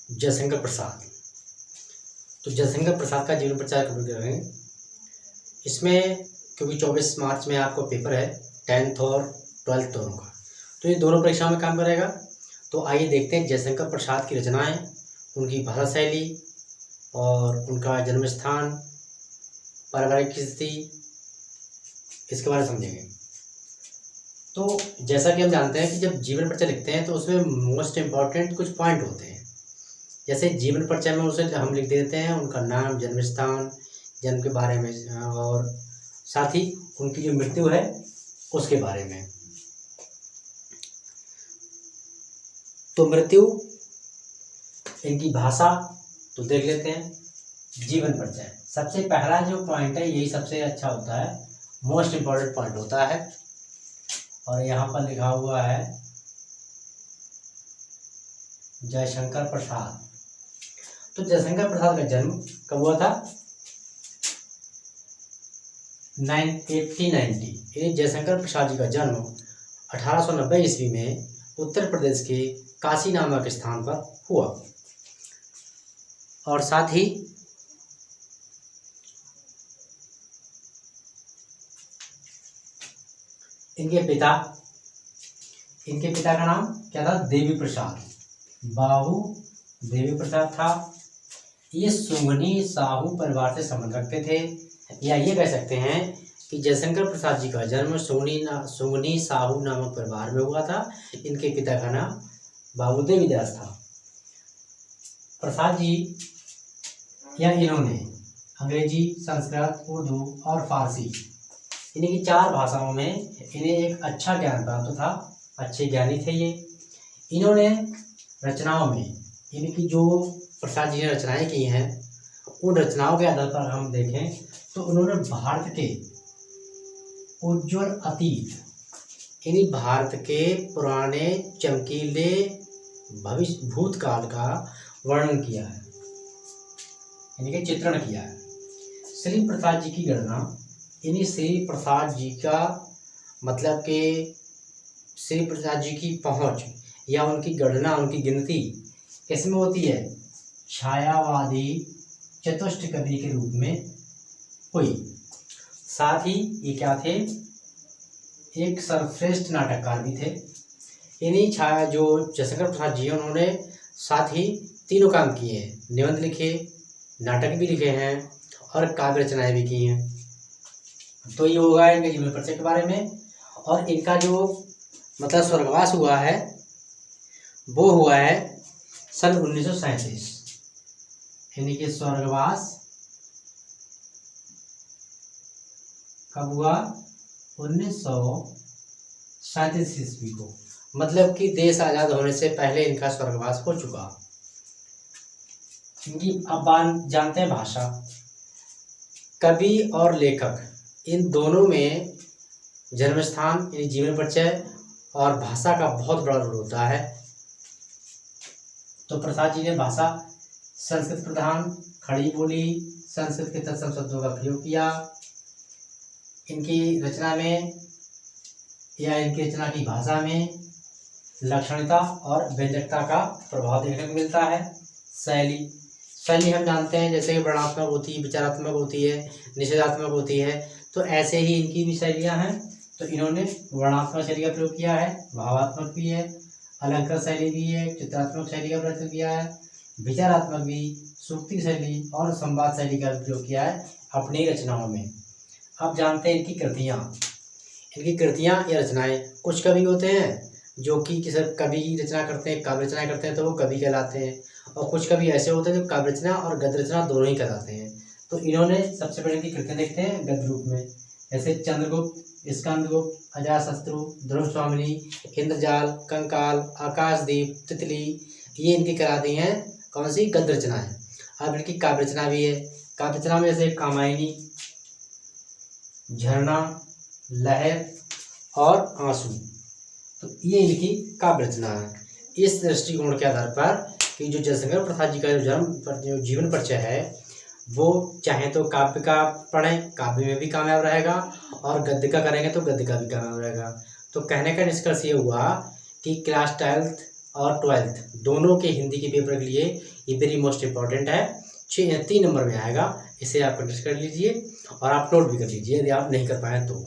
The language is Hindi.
जयशंकर प्रसाद। तो जयशंकर प्रसाद का जीवन परिचय कवर करेंगे इसमें, क्योंकि 24 मार्च में आपको पेपर है 10th और 12th दोनों का, तो ये दोनों परीक्षाओं में काम करेगा। तो आइए देखते हैं जयशंकर प्रसाद की रचनाएं, उनकी भाषा शैली और उनका जन्म स्थान, पारिवारिक स्थिति, इसके बारे में समझेंगे। तो जैसा कि हम जानते हैं कि जब जीवन परिचय लिखते हैं तो उसमें मोस्ट इम्पॉर्टेंट कुछ पॉइंट होते हैं। जैसे जीवन परिचय में उसे हम लिख देते हैं उनका नाम, जन्म स्थान, जन्म के बारे में और साथ ही उनकी जो मृत्यु है उसके बारे में। तो मृत्यु, इनकी भाषा तो देख लेते हैं। जीवन परिचय सबसे पहला जो पॉइंट है यही सबसे अच्छा होता है, मोस्ट इम्पॉर्टेंट पॉइंट होता है। और यहाँ पर लिखा हुआ है जयशंकर प्रसाद। तो जयशंकर प्रसाद का जन्म कब हुआ था? 1890। ये जयशंकर प्रसाद जी का जन्म 1890 ईस्वी में उत्तर प्रदेश के काशी नामक स्थान पर हुआ। और साथ ही इनके पिता का नाम क्या था? देवी प्रसाद, बाबू देवी प्रसाद था। ये सुंगनी साहू परिवार से संबंध रखते थे, या ये कह सकते हैं कि जयशंकर प्रसाद जी का जन्म सुंगनी साहू नामक परिवार में हुआ था। इनके पिता का नाम बाबू देवीदास था। प्रसाद जी या इन्होंने अंग्रेजी, संस्कृत, उर्दू और फारसी, इन्हीं की 4 भाषाओं में इन्हें एक अच्छा ज्ञान प्राप्त था, अच्छे ज्ञानी थे ये। इन्होंने रचनाओं में, इनकी जो प्रसाद जी ने रचनाएं की हैं उन रचनाओं के आधार पर हम देखें तो उन्होंने भारत के उज्जवल अतीत, इन्हीं भारत के पुराने चमकीले भूतकाल का वर्णन किया है, इनके चित्रण किया है। श्री प्रसाद जी की गणना, इन्हीं श्री प्रसाद जी का मतलब कि श्री प्रसाद जी की पहुंच या उनकी गणना, उनकी गिनती किसमें होती है? छायावादी चतुष्ट कवि के रूप में हुई। साथ ही ये क्या थे? एक सर्वश्रेष्ठ नाटककार भी थे। इन्हीं जो जयशंकर प्रसाद जी उन्होंने साथ ही तीनों काम किए हैं, निबंध लिखे, नाटक भी लिखे हैं और काव्य रचनाएं भी की हैं। तो ये होगा इनके जीवन परिचय के बारे में। और इनका जो मतलब स्वर्गवास हुआ है वो हुआ है सन 1937। इनके स्वर्गवास कब हुआ? 1937 ईस्वी को, मतलब कि देश आजाद होने से पहले इनका स्वर्गवास हो चुका। इनकी अब जानते हैं भाषा। कवि और लेखक इन दोनों में जन्म स्थान, यानी जीवन परिचय और भाषा का बहुत बड़ा रोल होता है। तो प्रसाद जी ने भाषा संस्कृत प्रधान, खड़ी बोली, संस्कृत के तत्सम शब्दों का प्रयोग किया। इनकी रचना में या इनकी रचना की भाषा में लक्षणता और व्यंजकता का प्रभाव देखने को मिलता है। शैली हम जानते हैं जैसे कि वर्णनात्मक होती है, विचारात्मक होती है, निषेधात्मक होती है। तो ऐसे ही इनकी भी शैलियाँ हैं। तो इन्होंने वर्णनात्मक शैली का प्रयोग किया है, भावात्मक भी है, अलंकृत शैली भी है, चित्रात्मक शैली का प्रयोग किया है, विचारात्मक भी, सूक्ति शैली और संवाद शैली का प्रयोग किया है अपनी रचनाओं में। अब जानते हैं इनकी कृतियाँ या रचनाएं। कुछ कवि होते हैं जो कि कवि की रचना करते हैं, काव्य रचनाएं करते हैं, तो वो कवि कहलाते हैं। और कुछ कवि ऐसे होते हैं जो काव्य रचना और गद्य रचना दोनों ही कहलाते हैं। तो इन्होंने सबसे पहले इनकी कृतियाँ देखते हैं गद्य रूप में, जैसे चंद्रगुप्त, स्कंदगुप्त, अजातशत्रु, ध्रुव स्वामिनी, इंद्रजाल, कंकाल, आकाशदीप, तितली, ये इनकी कहलाती हैं कौन सी? गद्य रचनाएं। अब इनकी काव्य रचना भी है। काव्य रचना में जैसे कामायनी, झरना, लहर और आंसू, तो ये इनकी काव्य रचना है। इस दृष्टिकोण के आधार पर कि जो जयशंकर प्रसाद जी का जो जीवन परिचय है वो चाहे तो काव्य का पढ़ें, काव्य में भी कामयाब रहेगा, और गद्य का करेंगे तो गद्य का भी कामयाब रहेगा। तो कहने का निष्कर्ष ये हुआ कि क्लास 12th और 12th दोनों के हिंदी के पेपर के लिए ये वेरी मोस्ट इम्पॉर्टेंट है। 3 नंबर में आएगा, इसे आप कंटेस्ट कर लीजिए और आप नोट भी कर लीजिए यदि आप नहीं कर पाए तो।